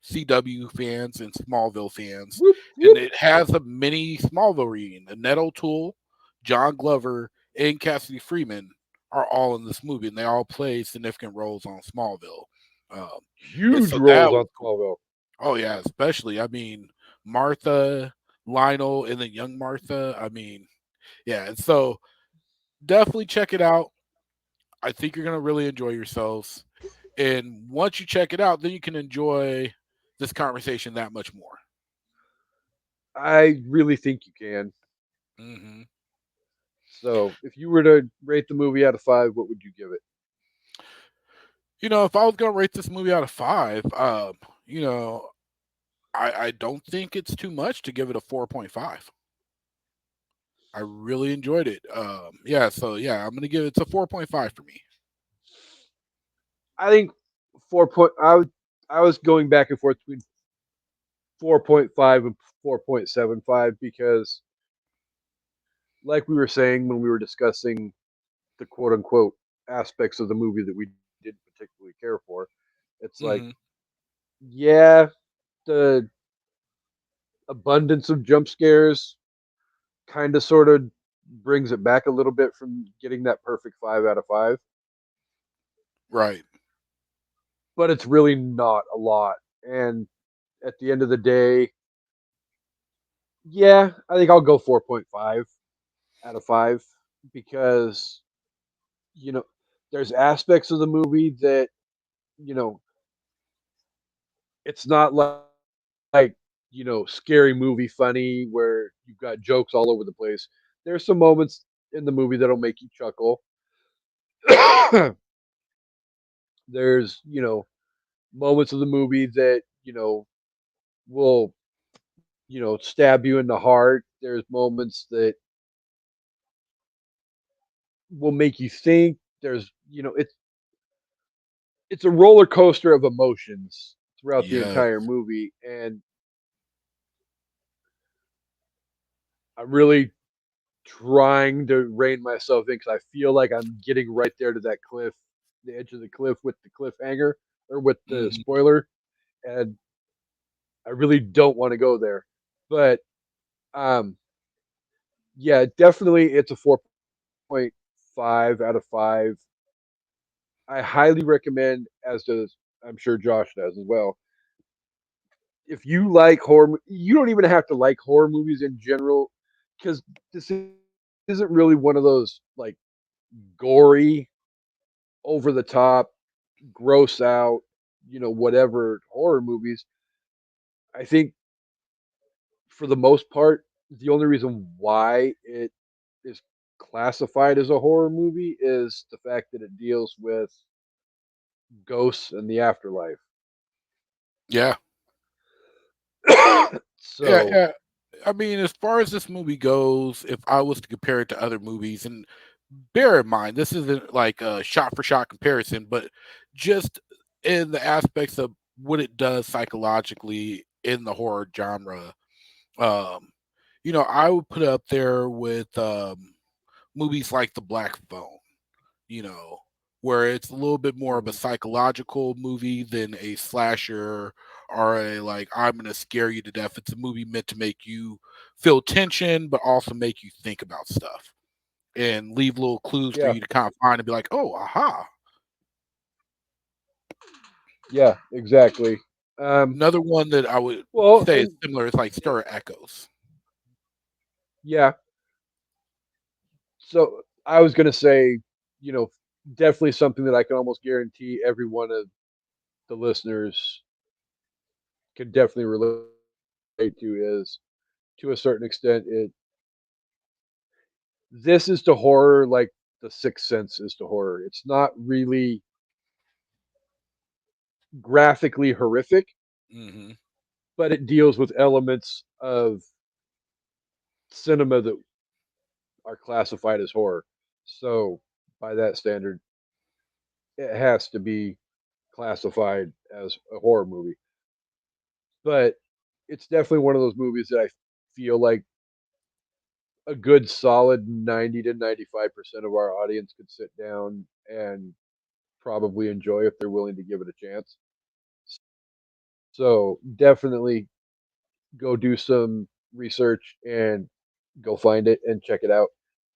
CW fans and Smallville fans, Whoop, and whoop. it has a mini Smallville reunion. Annette O'Toole, John Glover, and Cassidy Freeman are all in this movie, and they all play significant roles on Smallville. Um, and Huge so that roles was on cool. Smallville. Oh yeah, especially Martha, Lionel, and then young Martha. Yeah, and so definitely check it out. I think you're gonna really enjoy yourselves. And once you check it out, then you can enjoy this conversation that much more. I really think you can. Hmm. So, if you were to rate the movie out of 5, what would you give it? If I was going to rate this movie out of 5, you know, I don't think it's too much to give it a 4.5. I really enjoyed it. Yeah, so yeah, I'm going to give it, it's a 4.5 for me. I think 4 point. I was going back and forth between 4.5 and 4.75 because, like we were saying when we were discussing the quote unquote aspects of the movie that we didn't particularly care for, it's like, Hmm. yeah, the abundance of jump scares kind of sort of brings it back a little bit from getting that perfect 5 out of 5. Right. But it's really not a lot. And at the end of the day, yeah, I think I'll go 4.5 out of 5 because, you know, there's aspects of the movie that, you know, it's not like, scary movie funny where you've got jokes all over the place. There's some moments in the movie that'll make you chuckle. There's, moments of the movie that, will, stab you in the heart. There's moments that will make you think. There's, it's a roller coaster of emotions throughout the Yes. entire movie, and I'm really trying to rein myself in because I feel like I'm getting right there to that cliff, the edge of the cliff with the cliffhanger or with the Mhm. spoiler, and I really don't want to go there. But um, yeah, definitely, it's a 4.5 out of 5. I highly recommend, as does I'm sure Josh does as well. If you like horror, you don't even have to like horror movies in general, because this isn't really one of those like gory, over the top, gross out, whatever horror movies. I think for the most part, the only reason why it is classified as a horror movie is the fact that it deals with ghosts and the afterlife. Yeah. Yeah, So, yeah. I mean, as far as this movie goes, if I was to compare it to other movies, and bear in mind, this isn't like a shot for shot comparison, but just in the aspects of what it does psychologically in the horror genre, um, I would put it up there with movies like The Black Phone, you know, where it's a little bit more of a mhm, psychological movie than a slasher or a like I'm gonna scare you to death. It's a movie meant to make you feel tension, but also make you think about stuff and leave little clues for yeah, you to kind of find and be like, oh, aha. yeah, exactly. Um, Another one that I would well, say is and similar is like Stir Echoes. yeah, so I was gonna say, you know, definitely something that I can almost guarantee every one of the listeners can definitely relate to is, to a certain extent, this is to horror like the Sixth Sense is to horror. It's not really graphically horrific, Hmm. but it deals with elements of cinema that are classified as horror. So by that standard, it has to be classified as a horror movie. But it's definitely one of those movies that I feel like a good solid 90 to 95% of our audience could sit down and probably enjoy if they're willing to give it a chance. So definitely go do some research and go find it and check it out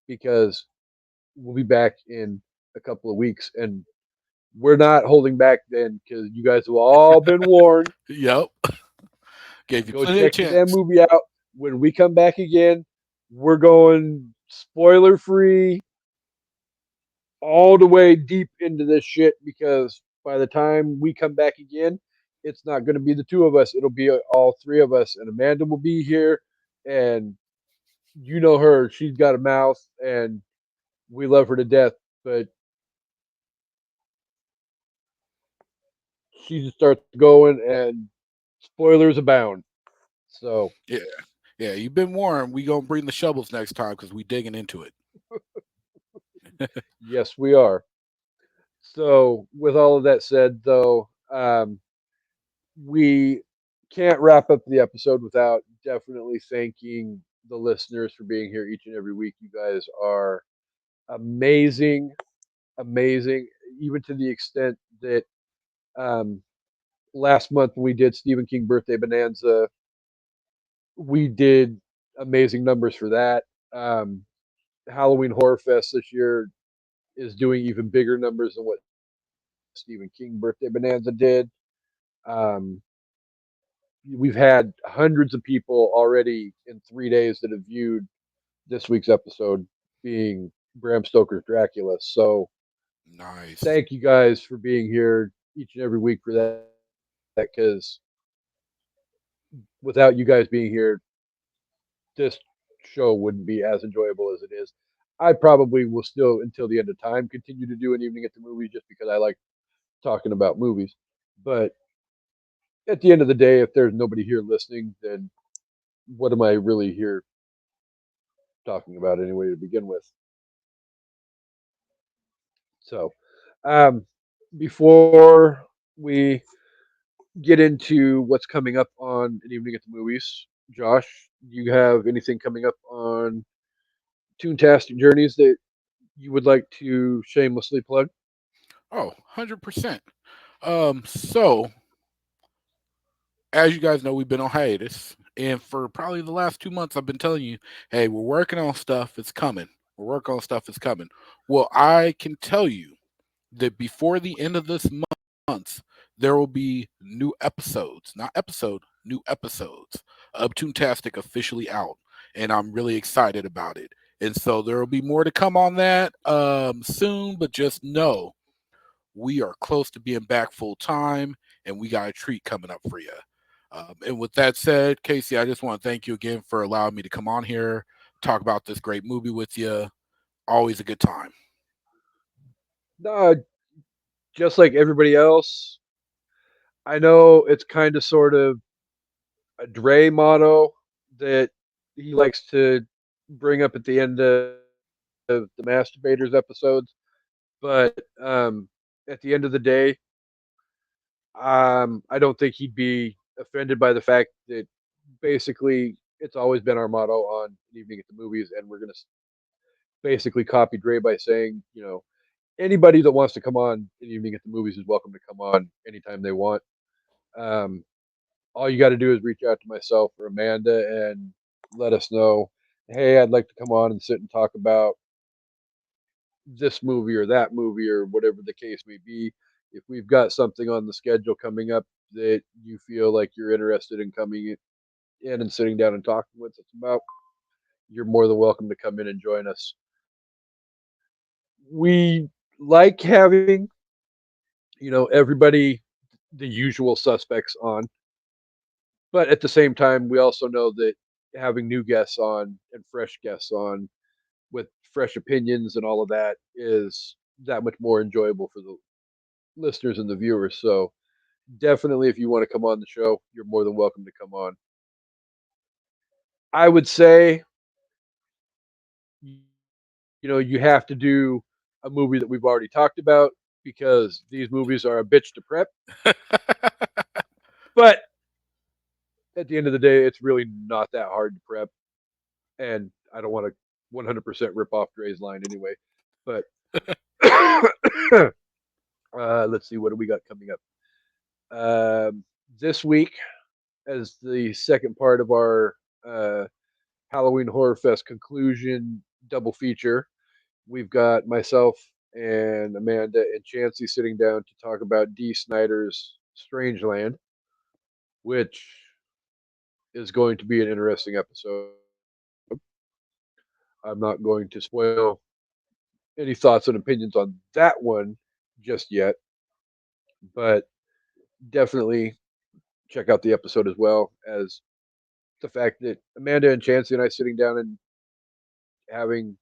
because we'll be back in a couple of weeks and we're not holding back then because you guys have all been warned. Yep. Gave you Go plenty of check the damn chance. movie out. When we come back again, we're going spoiler free all the way deep into this shit because by the time we come back again, it's not going to be the two of us. It'll be all three of us, and Amanda will be here. And you know her; she's got a mouth, and we love her to death. But she just starts going, and spoilers abound. So Yeah. Yeah. You've been warned. We gonna bring the shovels next time because we digging into it. yes, we are. So with all of that said, though, we can't wrap up the episode without definitely thanking the listeners for being here each and every week. You guys are amazing, amazing, even to the extent that um, last month when we did Stephen King Birthday Bonanza, we did amazing numbers for that. Um, Halloween Horror Fest this year is doing even bigger numbers than what Stephen King Birthday Bonanza did. Um, we've had hundreds of people already in 3 days that have viewed this week's episode, being Bram Stoker's Dracula. So Nice. thank you guys for being here each and every week for that, because without you guys being here, this show wouldn't be as enjoyable as it is. I probably will still, until the end of time, continue to do an evening at the movies just because I like talking about movies. But at the end of the day, if there's nobody here listening, then what am I really here talking about anyway to begin with? So, um, before we get into what's coming up on an evening at the movies, Josh, do you have anything coming up on Toontastic Journeys that you would like to shamelessly plug? Oh, 100%. So as you guys know, we've been on hiatus. And for probably the last 2 months, I've been telling you, hey, we're working on stuff. It's coming. We're working on stuff. It's coming. Well, I can tell you that before the end of this month, there will be new episodes, not episode, new episodes of Toontastic officially out. And I'm really excited about it. And so there will be more to come on that soon, but just know we are close to being back full time, and we got a treat coming up for you. And with that said, Kasey, I just want to thank you again for allowing me to come on here, talk about this great movie with you. Always a good time. Uh, just like everybody else, I know it's kind of sort of a Dre motto that he likes to bring up at the end of the Masturbators episodes, but at the end of the day, I don't think he'd be offended by the fact that basically it's always been our motto on an evening at the movies, and we're going to basically copy Dre by saying, anybody that wants to come on an evening at the movies is welcome to come on anytime they want. Um, all you got to do is reach out to myself or Amanda and let us know, hey, I'd like to come on and sit and talk about this movie or that movie or whatever the case may be. If we've got something on the schedule coming up that you feel like you're interested in coming in and sitting down and talking with us about, you're more than welcome to come in and join us. We like having, everybody, the usual suspects on, but at the same time, we also know that having new guests on and fresh guests on with fresh opinions and all of that is that much more enjoyable for the listeners and the viewers. So definitely, if you want to come on the show, you're more than welcome to come on. I would say, you have to do a movie that we've already talked about because these movies are a bitch to prep. But at the end of the day, it's really not that hard to prep. And I don't want to 100% rip off Dre's line anyway. But let's see, what do we got coming up? This week, as the second part of our uh, Halloween Horror Fest conclusion double feature, we've got myself and Amanda and Chansey sitting down to talk about D. Snyder's Strangeland, which is going to be an interesting episode. I'm not going to spoil any thoughts and opinions on that one just yet, but definitely check out the episode as well as the fact that Amanda and Chansey and I sitting down and having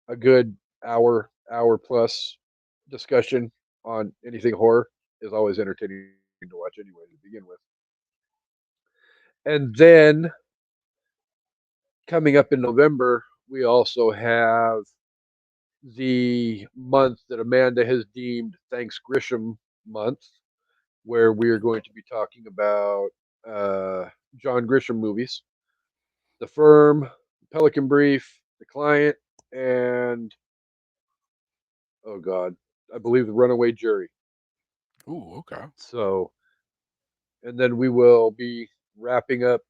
a good hour plus discussion on anything horror is always entertaining to watch anyway to begin with. And then coming up in November, we also have the month that Amanda has deemed Thanks Grisham month, where we are going to be talking about John Grisham movies, The Firm, Pelican Brief, The Client, and oh god, I believe The Runaway Jury. Ooh, okay. So, and then we will be wrapping up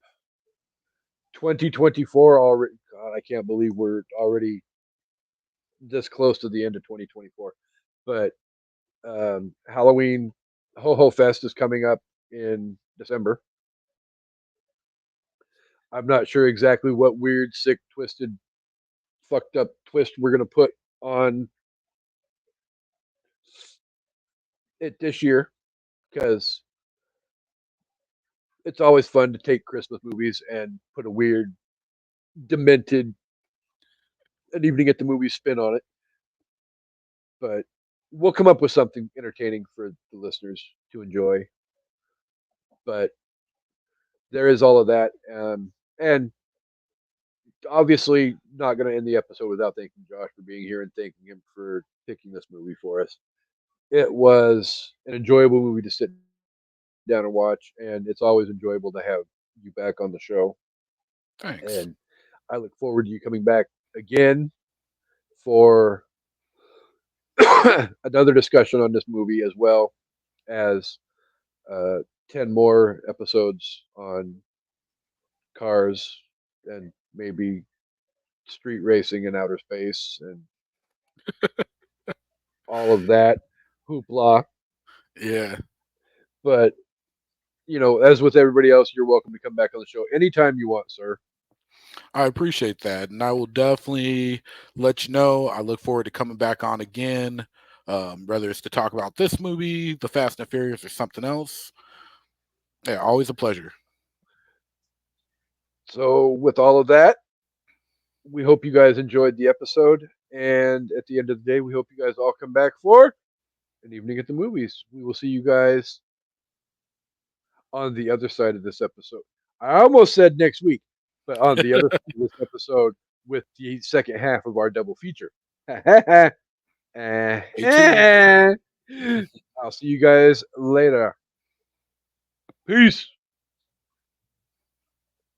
2024 already. God, I can't believe we're already this close to the end of 2024. But Halloween Ho Ho Fest is coming up in December. I'm not sure exactly what weird, sick, twisted, fucked up twist we're gonna put on it this year because it's always fun to take Christmas movies and put a weird, demented, an evening at the movies spin on it. But we'll come up with something entertaining for the listeners to enjoy. But there is all of that, and obviously not going to end the episode without thanking Josh for being here and thanking him for picking this movie for us. It was an enjoyable movie to sit down and watch, and it's always enjoyable to have you back on the show. Thanks. And I look forward to you coming back again for another discussion on this movie, as well as uh, 10 more episodes on cars and maybe street racing in outer space and all of that hoopla. Yeah. But, as with everybody else, you're welcome to come back on the show anytime you want, sir. I appreciate that. And I will definitely let you know. I look forward to coming back on again, whether it's to talk about this movie, The Fast and Furious, or something else. Yeah, always a pleasure. So, with all of that, we hope you guys enjoyed the episode. And at the end of the day, we hope you guys all come back for an evening at the movies. We will see you guys on the other side of this episode. I almost said next week, but on the other side of this episode with the second half of our double feature. I'll see you guys later. Peace.